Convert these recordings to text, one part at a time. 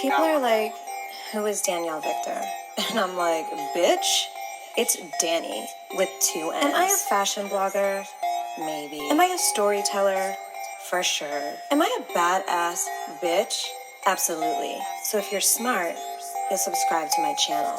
People are like, who is Danielle Victor? And I'm like, bitch, it's Danny with 2 N's. Am I a fashion blogger? Maybe. Am I a storyteller? For sure. Am I a badass bitch? Absolutely. So if you're smart, you'll subscribe to my channel.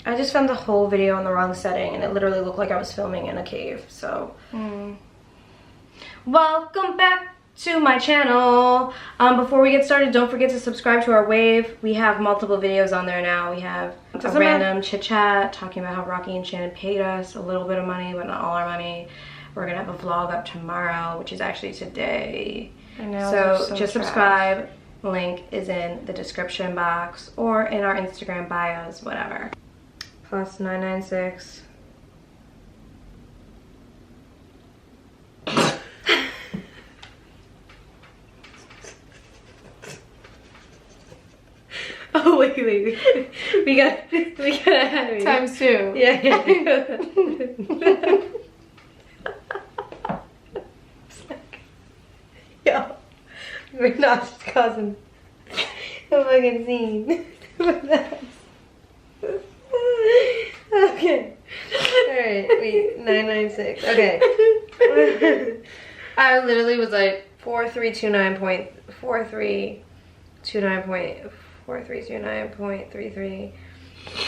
I just filmed the whole video in the wrong setting and it literally looked like I was filming in a cave, so. Welcome back to my channel. Before we get started, don't forget to subscribe to our wave. We have multiple videos on there now. We have a random chit chat talking about how Rocky and Shannon paid us a little bit of money, but not all our money. We're gonna have a vlog up tomorrow, which is actually today. I know, so just subscribe. Link is in the description box or in our Instagram bios, whatever. Plus 996. Oh wait, we gotta have times 2. Yeah. Yo, we're not just causing a fucking scene. Okay. Alright, wait, 996. Okay. I literally was like 4329.33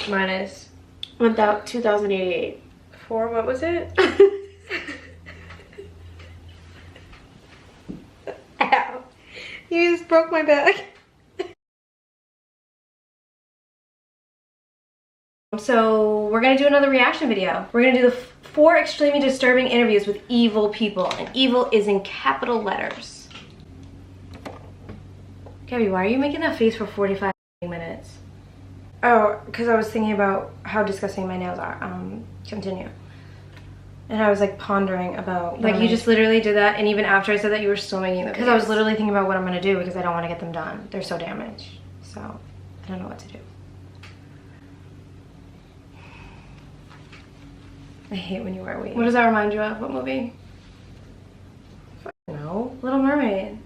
minus 2088. 4, what was it? Ow. You just broke my back. So we're gonna do another reaction video. We're gonna do the 4 extremely disturbing interviews with evil people, and evil is in capital letters. Gabby, why are you making that face for 45 minutes? Oh, because I was thinking about how disgusting my nails are. Continue. And I was like pondering about like you just literally did that, and even after I said that, you were still making them. Because I was literally thinking about what I'm gonna do because I don't want to get them done. They're so damaged. So I don't know what to do. I hate when you wear weave. What does that remind you of? What movie? No, Little Mermaid.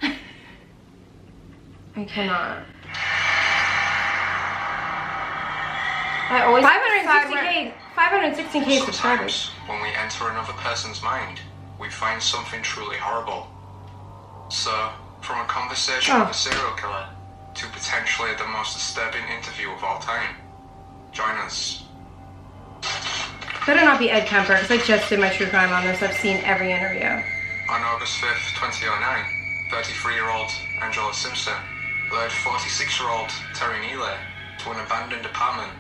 I cannot. I always 516K subscribers. When we enter another person's mind, we find something truly horrible. So, from a conversation with a serial killer to potentially the most disturbing interview of all time, join us. Better not be Ed Kemper, because I just did my true crime on this. I've seen every interview. On August 5th, 2009, 33-year-old Angela Simpson lured 46-year-old Terry Neely to an abandoned apartment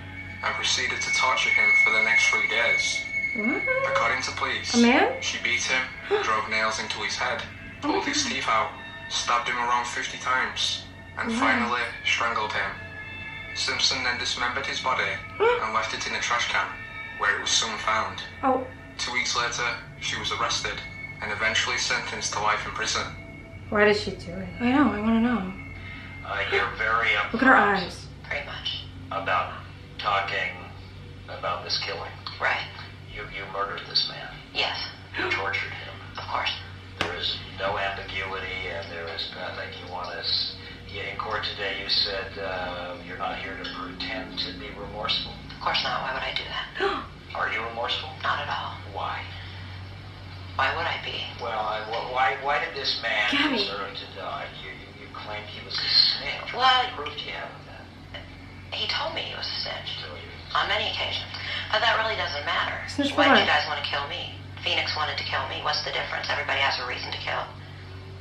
and proceeded to torture him for the next 3 days. What? According to police, she beat him, drove nails into his head, pulled his teeth out, stabbed him around 50 times, and finally strangled him. Simpson then dismembered his body and left it in a trash can, where it was soon found. 2 weeks later, she was arrested and eventually sentenced to life in prison. Why did she do it? I know, I want to know. You're very upfront. Look at her eyes. Very much. About talking about this killing. Right. You murdered this man. Yes. You tortured him. Of course. There is no ambiguity and there is nothing you want us... In court today you said you're not here to pretend to be remorseful. Of course not. Why would I do that? Are you remorseful? Not at all. Why? Why would I be? Well, why did this man deserve to die? You claimed he was a snitch. Well, what proof do you have of that? He told me he was a snitch. So on many occasions. But that really doesn't matter. Snitch Why what? did you guys want to kill me? Phoenix wanted to kill me. What's the difference? Everybody has a reason to kill.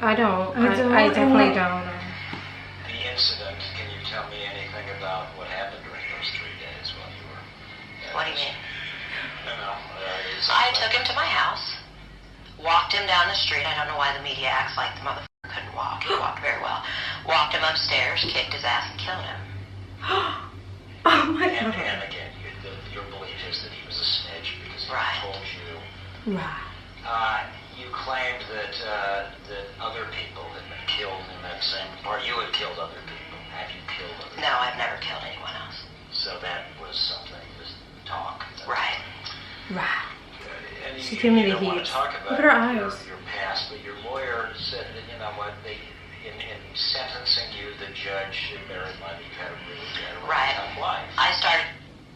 I don't. I definitely don't. The incident, can you tell me anything about what happened during those 3 days while you were... What do you mean? No. I took him to my house, walked him down the street. I don't know why the media acts like the motherfucker couldn't walk. He walked Walked him upstairs, kicked his ass, and killed him. Oh my And god. again, your belief is that he was a snitch because he Right. told you. Right. You claimed that other people had been killed in that same, or you had killed other people. Have you killed other people? No, I've never killed anyone else. So that was something, just talk. Right. Right. And She's you giving me the don't want heat. to talk about Look at her eyes. your past, but your lawyer said that, you know what, in sentencing you, the judge bear in mind that you had a really Right. tough life. I started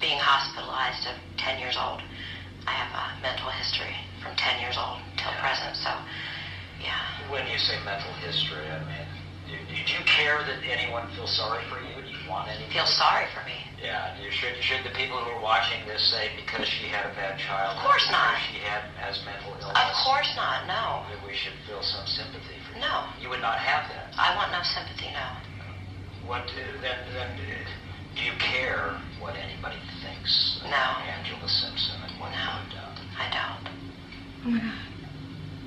being hospitalized at 10 years old. I have a mental history from 10 years old till present, so, yeah. When you say mental history, I mean, do you care that anyone feels sorry for you? Do you want anyone? Feel sorry for me? Yeah. Should the people who are watching this say because she had a bad childhood, Of course not. because she has mental illness? Of course not, no. That we should feel some sympathy for you? No. You would not have that. I want no sympathy, no. What then? Do you care what anybody thinks of No. Angela Simpson and what No. you've done? I don't. Oh my god.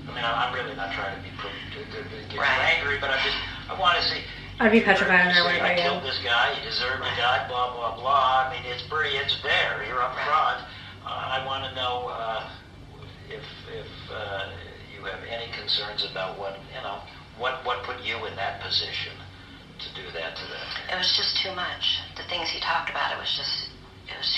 I mean, I'm really not trying to be get you Right. angry, but I want to see. I'd be petrified You under say my you killed this guy, he deserved to die, blah, blah, blah. I mean, it's there. You're up front. I want to know if you have any concerns about what put you in that position to do that to them. It was just too much. The things he talked about, it was too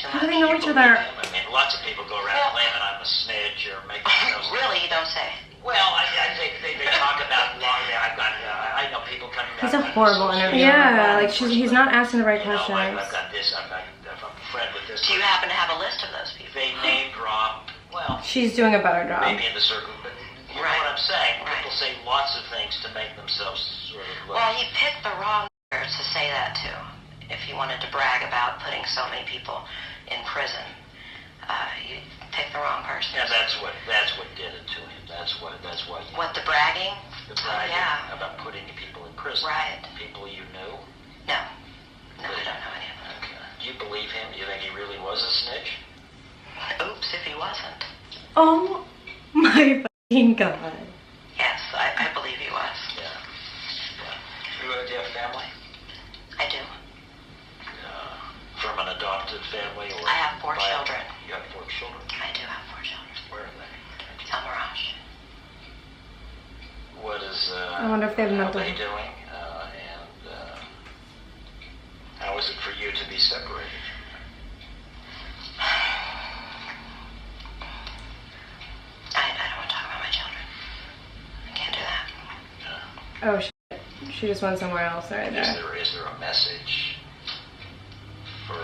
How much. do they know You each believe other? him? I mean, lots of people go around claiming I'm a snitch or making themselves... Really, you don't say. Well, I think they talk about long. I know people coming He's out a on horrible social interviewer. media. Yeah, like he's not asking the right You know, questions. I've got this. I'm a friend with this. Do you happen to have a list of those people? They name drop. Well, She's doing a better job. maybe in the circle, but you know Right. what I'm saying. Right. People say lots of things to make themselves sort of look. Well, he picked the wrong to say that to. If he wanted to brag about putting so many people in prison, he picked the wrong person. Yeah, that's what did it to him. That's why you. What, the bragging? The bragging yeah. about putting people in prison. Right. People you knew. No. No, I don't know any of them. Okay. Do you believe him? Do you think he really was a snitch? Oops, if he wasn't. Oh my fucking god. Yes, I believe he was. Yeah. Do you have family? I do. From an adopted family or? I have 4 children. You have 4 children. I do have 4 children. Where are they? El Mirage. What is? I wonder if they have how mental- are they doing? And how is it for you to be separated? I don't want to talk about my children. I can't do that. Oh shit. She just went somewhere else right there. Is there a message for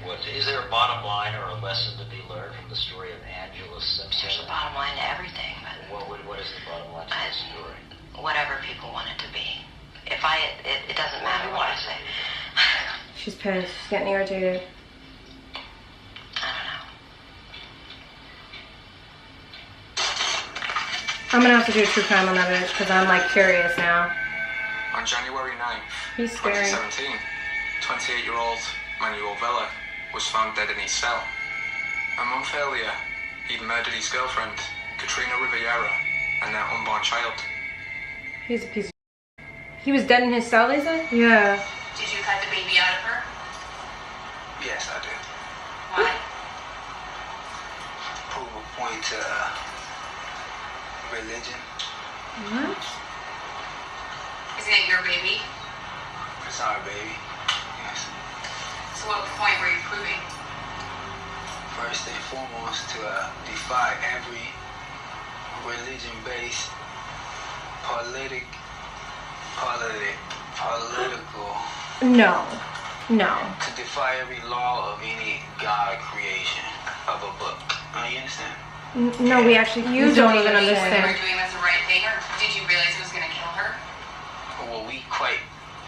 what? Is there a bottom line or a lesson to be learned from the story of Angela Simpson? There's a bottom line to everything, but What is the bottom line to the story? whatever people want it to be. It doesn't matter what I say. She's pissed. She's getting irritated. I don't know. I'm gonna have to do a true crime on that bitch because I'm like curious now. On January 9th, He's scary. 2017, 28-year-old Emmanuel Vella was found dead in his cell. A month earlier, he'd murdered his girlfriend, Katrina Riviera, and their unborn child. He's a piece of He was dead in his cell, they said? Yeah. Did you cut the baby out of her? Yes, I did. Why? Prove a point to religion. What? Isn't it your baby? It's our baby. Yes. So what point were you proving? First and foremost, to defy every religion-based political, No. No. to defy every law of any God creation of a book. You understand? No, we actually, you don't even You were understand. doing this the right thing, or did you realize it was going to kill her? Well, we quite,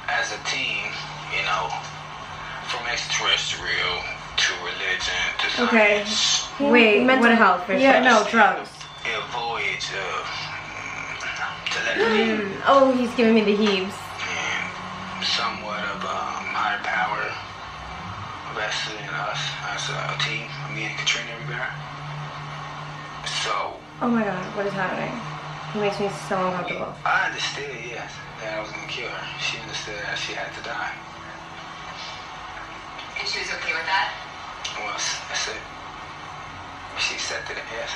as a team, you know, from extraterrestrial to religion to science, Okay. Wait, mental health for Yeah, sure. no, drugs. avoid telepathy Oh, he's giving me the heaves. and somewhat of higher power vested in us as a team, me and Katrina Riviera. So, Oh my god, what is happening? He makes me so uncomfortable. I understood, yes. that I was gonna kill her. She understood that she had to die. And she was okay with that? Well, I said, she accepted it, yes.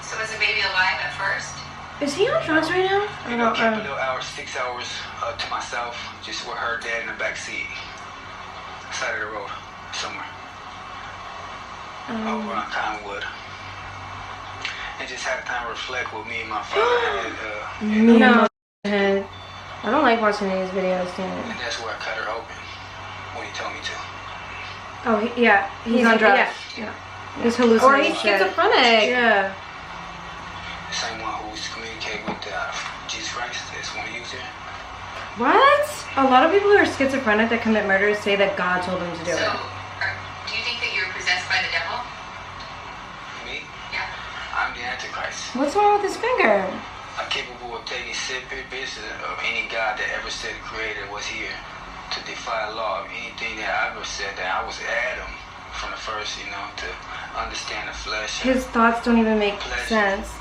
So was the baby alive at first? Is he on drugs right now? You know, kept a little hour, 6 hours to myself, just with her dad in the back seat, side of the road, somewhere, over on Conwood, and just had time to reflect with me and my father. No, I don't like watching these videos, Dan. And that's where I cut her open when he told me to. Oh, yeah, he's on drugs. Yeah. He's hallucinating. Or he's schizophrenic. Yeah. The same one who's communicating with Jesus Christ. That's one he used there. What? A lot of people who are schizophrenic that commit murders say that God told them to do it. So, do you think that you're possessed by the devil? Me? Yeah. I'm the Antichrist. What's wrong with his finger? I'm capable of taking separate business of any God that ever said the Creator was here to defy law of anything that I ever said that I was Adam from the first, you know, to understand the flesh. His thoughts don't even make sense.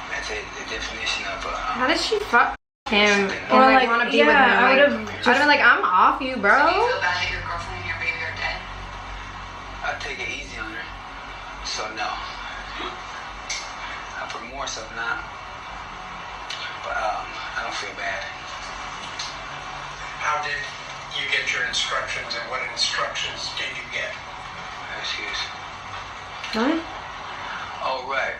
That's the definition of How did she fuck him and Or like want to be with him? I would have been like, I'm off you, bro. So do you feel bad that your girlfriend and your baby are dead? I take it easy on her, so no. I put more so now, but I don't feel bad. How did you get your instructions, and what instructions did you get? Excuse. What? Oh, right.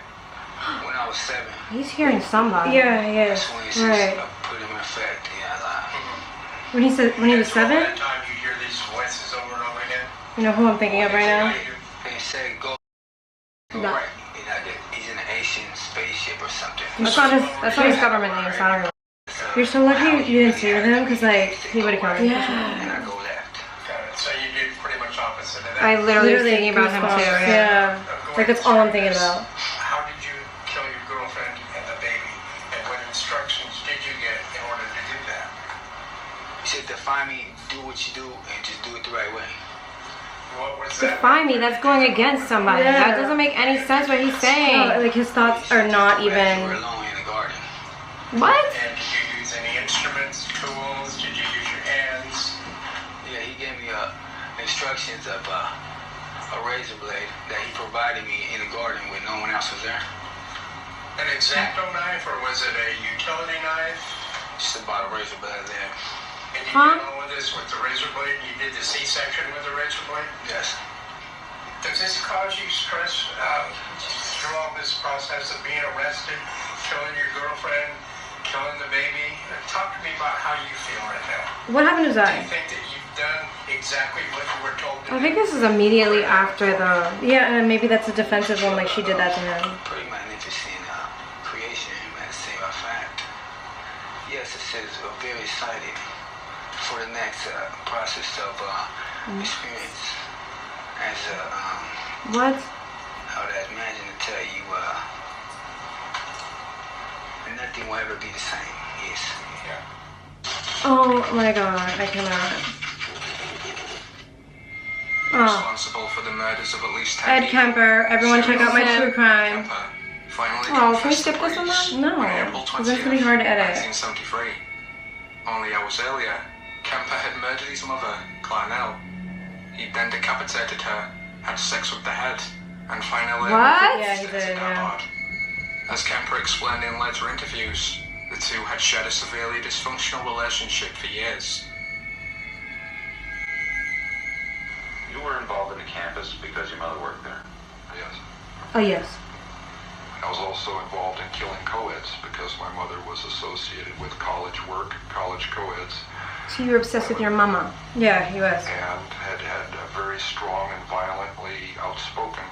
When I was 7. He's hearing somebody. Yeah, he is. That's when he says, put him in effect. Yeah, When he was 7? All that time you hear these voices over and over again? You know who I'm thinking of right now? They say go No. right. You know, he's in an Asian spaceship or something. That's not his government name, so I don't know. You're so lucky you didn't see with him, because like, he would have killed him. And I go left. Got it. So you did pretty much opposite of that. I literally was thinking about him too, yeah. Like, that's all I'm thinking about. How did you kill your girlfriend and the baby? And what instructions did you get in order to do that? He said, defy me, do what you do, and just do it the right way. What was that? Defy me, that's going against somebody. Yeah. That doesn't make any sense what he's saying. No, like, his thoughts are not even... We were alone in the garden. What? And did you use any instruments, tools? Did you use your hands? Yeah, he gave me instructions of a razor blade that he provided me in the garden when no one else was there. An X-Acto knife, or was it a utility knife? Just about a razor blade there. And you did all of this with the razor blade? You did the C-section with the razor blade? Yes. Does this cause you stress through all this process of being arrested, killing your girlfriend, killing the baby? Talk to me about how you feel right now. What happened to Do Zai? you think that you've done exactly what you were told to do? I think this is immediately after the... Yeah, and maybe that's a defensive one, like she did that to him. Pretty magnificent creation, man, to say a fact. Yes, it says very excited for the next process of experience as a... What? I would imagine to tell you nothing will ever be the same. Yes. Yeah. Oh my god, I cannot. Oh. Responsible for the murders of at least 10 Ed people. Kemper, everyone check out my true crime. Kemper finally Oh, can we confessed skip to this one police now? No, on April because it's gonna be hard to edit. 1973. Only hours earlier, Kemper had murdered his mother, Danielle. He then decapitated her, had sex with the head, and finally... What? Yeah, he did, yeah. As Kemper explained in later interviews, the two had shared a severely dysfunctional relationship for years. You were involved in the campus because your mother worked there? Yes. Oh, yes. I was also involved in killing co-eds because my mother was associated with college work, college co-eds. So you were obsessed with your mama? Yeah, he was. And had a very strong and violently outspoken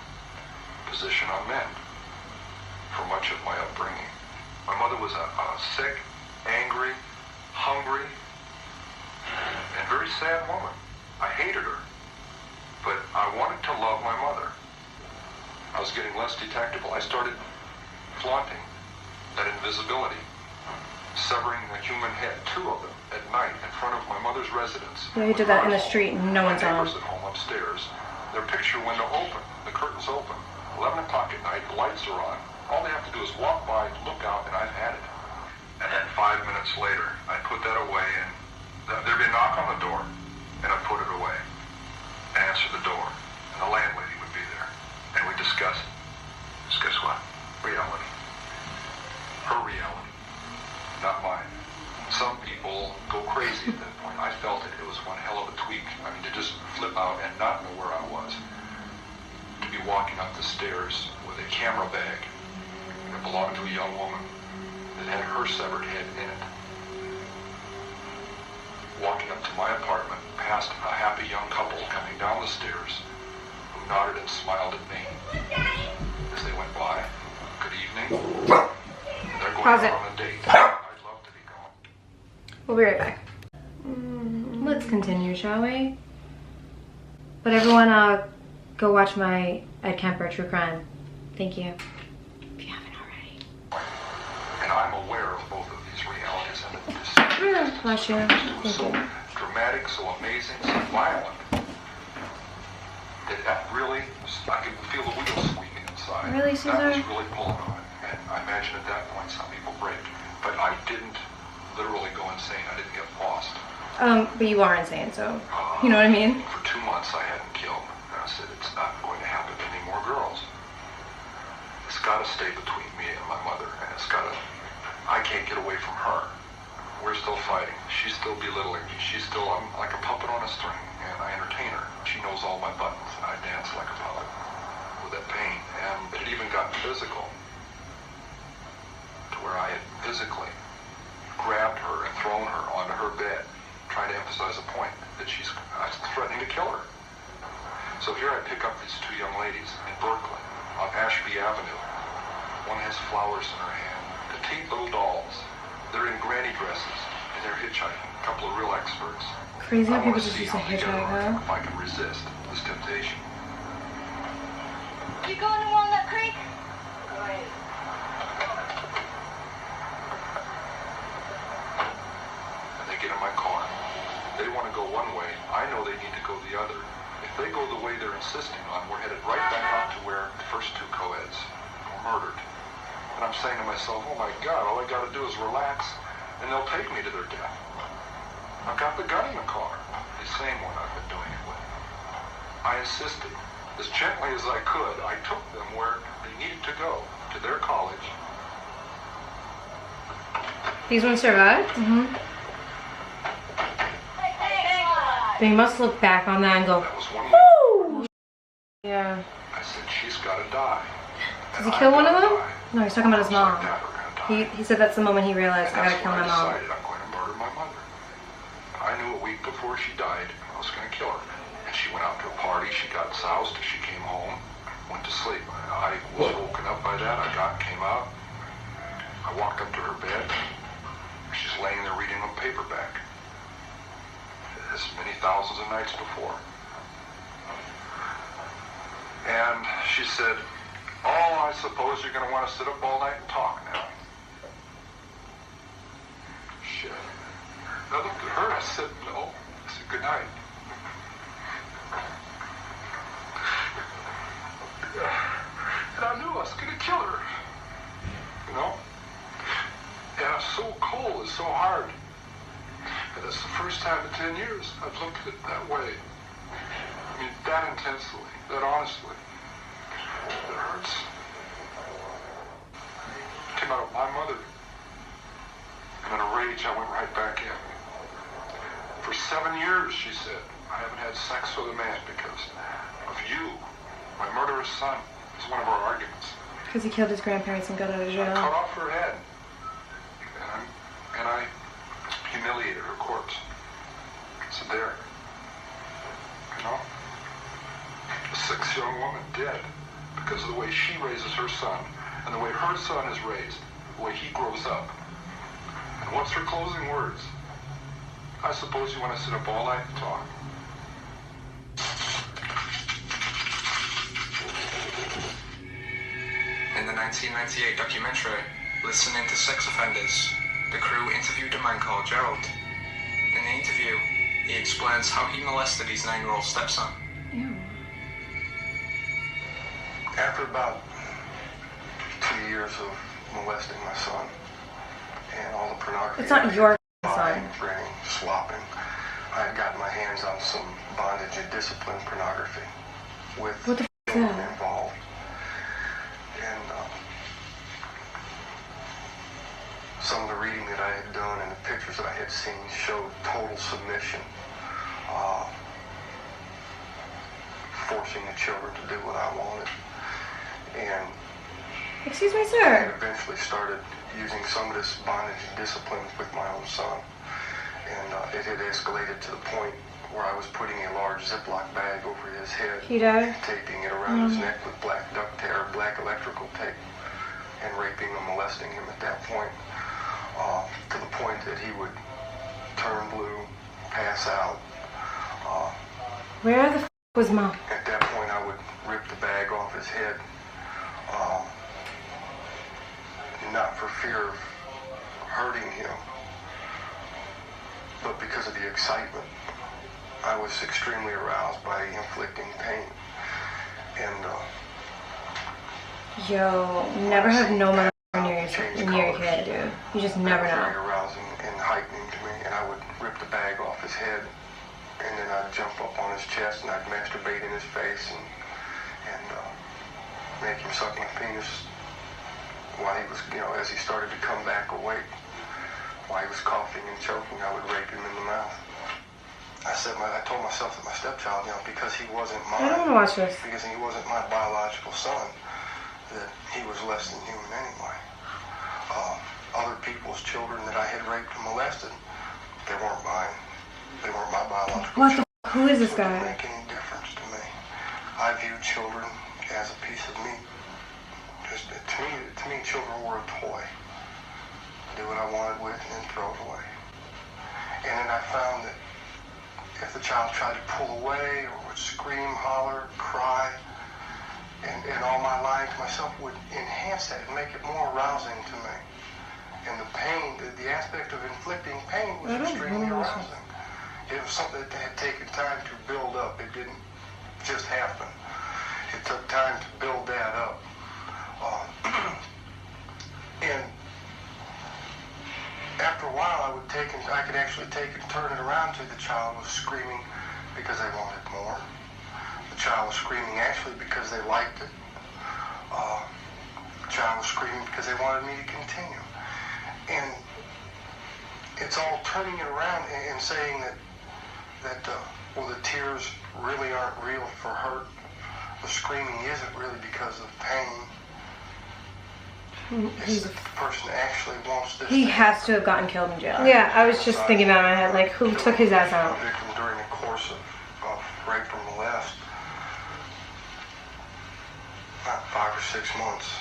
position on men for much of my upbringing. My mother was a sick, angry, hungry, and very sad woman. I hated her, but I wanted to love my mother. I was getting less detectable. I started flaunting that invisibility, severing the human head, 2 of them, at night in front of my mother's residence. Yeah, he did that in the street and no one saw him. My neighbors at home upstairs, their picture window open, the curtains open. 11 o'clock at night, the lights are on. All they have to do is walk by, look out, and I've had it. And then 5 minutes later, I put that away, and there'd be a knock on the door, and I'd put it away, and answer the door, and the landlady would be there, and we'd discuss it. Discuss what? Reality. Her reality, not mine. Some people go crazy at that point. I felt it. It was one hell of a tweak. I mean, to just flip out and not know where I was. To be walking up the stairs with a camera bag that belonged to a young woman that had her severed head in it. Walking up to my apartment, past a happy young couple coming down the stairs who nodded and smiled at me as they went by. Good evening. They're going out on a date. I'd love to be gone. We'll be right back. Let's continue, shall we? But everyone, go watch my Kemper True Crime. Thank you. If you haven't already. And I'm aware of both of these realities, and this Bless you. it was so dramatic, so amazing, so violent. That really, I could feel the wheels squeaking inside. Really, Caesar? That was really pulling on it. And I imagine at that point some people break. But I didn't literally go insane. I didn't get lost. But you are insane, so you know what I mean? For 2 months I hadn't killed. And I said, it's not going to happen to any more girls. It's got to stay between me and my mother. And it's got to, I can't get away from her. We're still fighting. She's still belittling me. I'm like a puppet on a string. And I entertain her. She knows all my buttons. And I dance like a puppet with that pain. And it even got physical. To where I had physically grabbed her and thrown her onto her bed, trying to emphasize a point that I was threatening to kill her. So here I pick up these 2 young ladies in Berkeley on Ashby Avenue. One has flowers in her hand, petite little dolls. They're in granny dresses and they're hitchhiking. A couple of real experts. Crazy how I people want to just see use a how they get hitchhike, around, huh? if I can resist this temptation. You going to Walnut Creek? And they get in my car. They want to go one way. I know they need to go the other. If they go the way they're insisting on, we're headed right back out to where the first 2 co-eds were murdered. And I'm saying to myself, oh my God, all I got to do is relax, and they'll take me to their death. I've got the gun in the car, the same one I've been doing it with. I insisted, as gently as I could, I took them where they needed to go, to their college. These ones survived? Mm-hmm. They must look back on that and go, That was one woo! Yeah. I said, she's got to die. Does he kill one of them? No, he's talking about his Like mom. that, we're gonna die. He said that's the moment he realized, And I gotta that's kill when my mom. I decided I'm going to murder my mother. I knew a week before she died I was going to kill her. And she went out to a party, she got soused, she came home, went to sleep. I was woken up by that, came out, I walked up to her bed. She's laying there reading a paperback. As many thousands of nights before. And she said, oh, I suppose you're going to want to sit up all night and talk now. Shit. I looked at her, I said, no. I said, good night. And I knew I was going to kill her. You know? And it's so cold, it's so hard. And that's the first time in 10 years I've looked at it that way. I mean, that intensely, that honestly. It hurts. It came out of my mother. And in a rage, I went right back in. For 7 years, she said, I haven't had sex with a man because of you. My murderous son is one of our arguments. Because he killed his grandparents and got out of I jail. cut off her head. And I humiliated her corpse. So there. You know? A 6 young woman dead because of the way she raises her son and the way her son is raised, the way he grows up. And what's her closing words? I suppose you want to sit up all night and talk. In the 1998 documentary, Listening to Sex Offenders, the crew interviewed a man called Gerald. In the interview, he explains how he molested his 9-year-old stepson. Ew. After about 2 years of molesting my son and all the pornography. It's not your son. Buying, renting, swapping. I had gotten my hands on some bondage and discipline pornography with What the children f is that? involved. And some of the reading that I had done and the pictures that I had seen showed total submission, forcing the children to do what I wanted. And Excuse me, I sir. had eventually started using some of this bondage and discipline with my own son. And it had escalated to the point where I was putting a large Ziploc bag over his head, He died? taping it around his neck with black duct tape or black electrical tape, and raping and molesting him at that point, to the point that he would turn blue, pass out. Where the f was Mom? At that point, I would rip the bag off his head, not for fear of hurting him, but because of the excitement. I was extremely aroused by inflicting pain. And Yo, never have no mother near your kid, dude. You just never Very know. arousing and heightening to me. And I would rip the bag off his head, and then I'd jump up on his chest and I'd masturbate in his face and make him suck my penis while he was, as he started to come back awake. While he was coughing and choking, I would rape him in the mouth. I told myself that my stepchild, because he wasn't mine, I don't want to watch this. because he wasn't my biological son, that he was less than human anyway. Other people's children that I had raped and molested, they weren't mine. They weren't my biological What children. the f? Who is this It didn't guy? make any difference to me. I viewed children as a piece of meat. Just to me, children were a toy. Do what I wanted with and then throw it away. And then I found that if the child tried to pull away or would scream, holler, cry, and all my lying to myself would enhance that and make it more arousing to me. And the pain, the aspect of inflicting pain was extremely arousing. It was something that had taken time to build up. It didn't just happen. It took time to build that up. And after a while, I could actually take and turn it around to the child was screaming because they wanted more. The child was screaming actually because they liked it. The child was screaming because they wanted me to continue. And it's all turning it around and saying that the tears really aren't real for hurt. The screaming isn't really because of pain. It's that the person actually wants this. He has to have gotten killed in jail. Yeah, I was just thinking that in my head, like, who took his ass out? Victim during the course of rape or molest, about 5 or 6 months.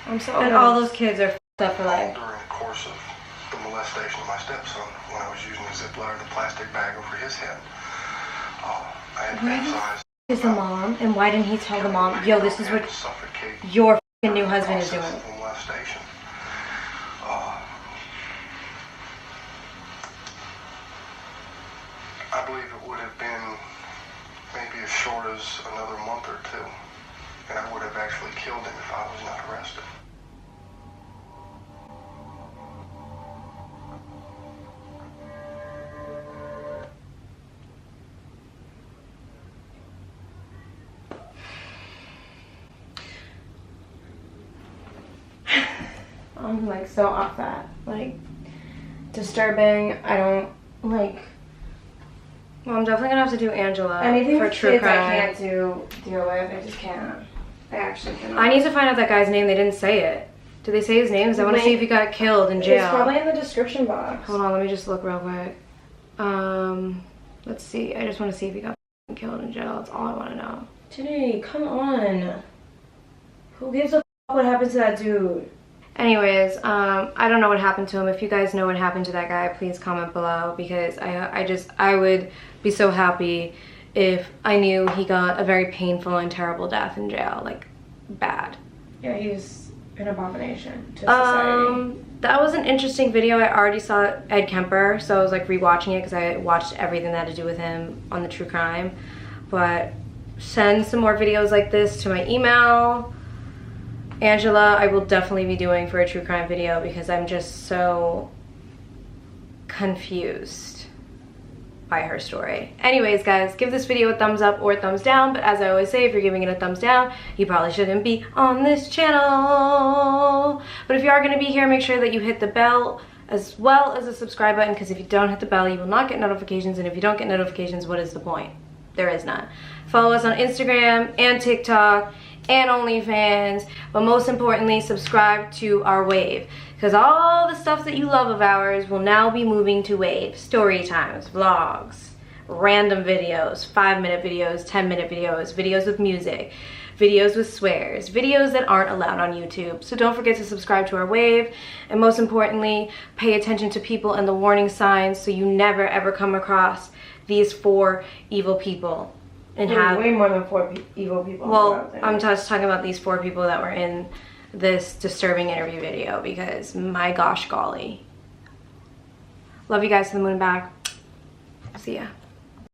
I'm so And all those kids are f***ed up for life. During the course of the molestation of my stepson, when I was using the Ziploc, the plastic bag over his head, I had fantasized. Is the mom? And why didn't he tell the mom, yo, this is what your f***ing new husband is doing? Molestation. I believe it would have been maybe as short as another month or two, and I would have actually killed him if I was not arrested. I'm like so off that. Like, disturbing. I don't like. Well, I'm definitely gonna have to do Angela Anything for with true kids crime. I can't deal with. I just can't. I actually cannot. I need to find out that guy's name. They didn't say it. Did they say his name? 'Cause I want to see if he got killed in jail. It's probably in the description box. Hold on, let me just look real quick. Let's see. I just want to see if he got killed in jail. That's all I want to know. Jenny, come on. Who gives a f what happened to that dude? Anyways, I don't know what happened to him. If you guys know what happened to that guy, please comment below, because I would be so happy if I knew he got a very painful and terrible death in jail, like bad. Yeah, he's an abomination to society. That was an interesting video. I already saw Ed Kemper, so I was like rewatching it because I watched everything that had to do with him on the true crime. But send some more videos like this to my email. Angela, I will definitely be doing for a true crime video because I'm just so confused by her story. Anyways, guys, give this video a thumbs up or a thumbs down, but as I always say, if you're giving it a thumbs down, you probably shouldn't be on this channel. But if you are going to be here, make sure that you hit the bell as well as the subscribe button, because if you don't hit the bell, you will not get notifications, and if you don't get notifications, what is the point? There is none. Follow us on Instagram and TikTok and OnlyFans, but most importantly, subscribe to our Wave, because all the stuff that you love of ours will now be moving to Wave. Story times, vlogs, random videos, 5-minute videos, 10-minute videos, videos with music, videos with swears, videos that aren't allowed on YouTube. So don't forget to subscribe to our Wave, and most importantly, pay attention to people and the warning signs so you never ever come across these 4 evil people. And have way more than 4 evil people. Well, I'm just talking about these 4 people that were in this disturbing interview video, because my gosh golly. Love you guys to the moon and back. See ya.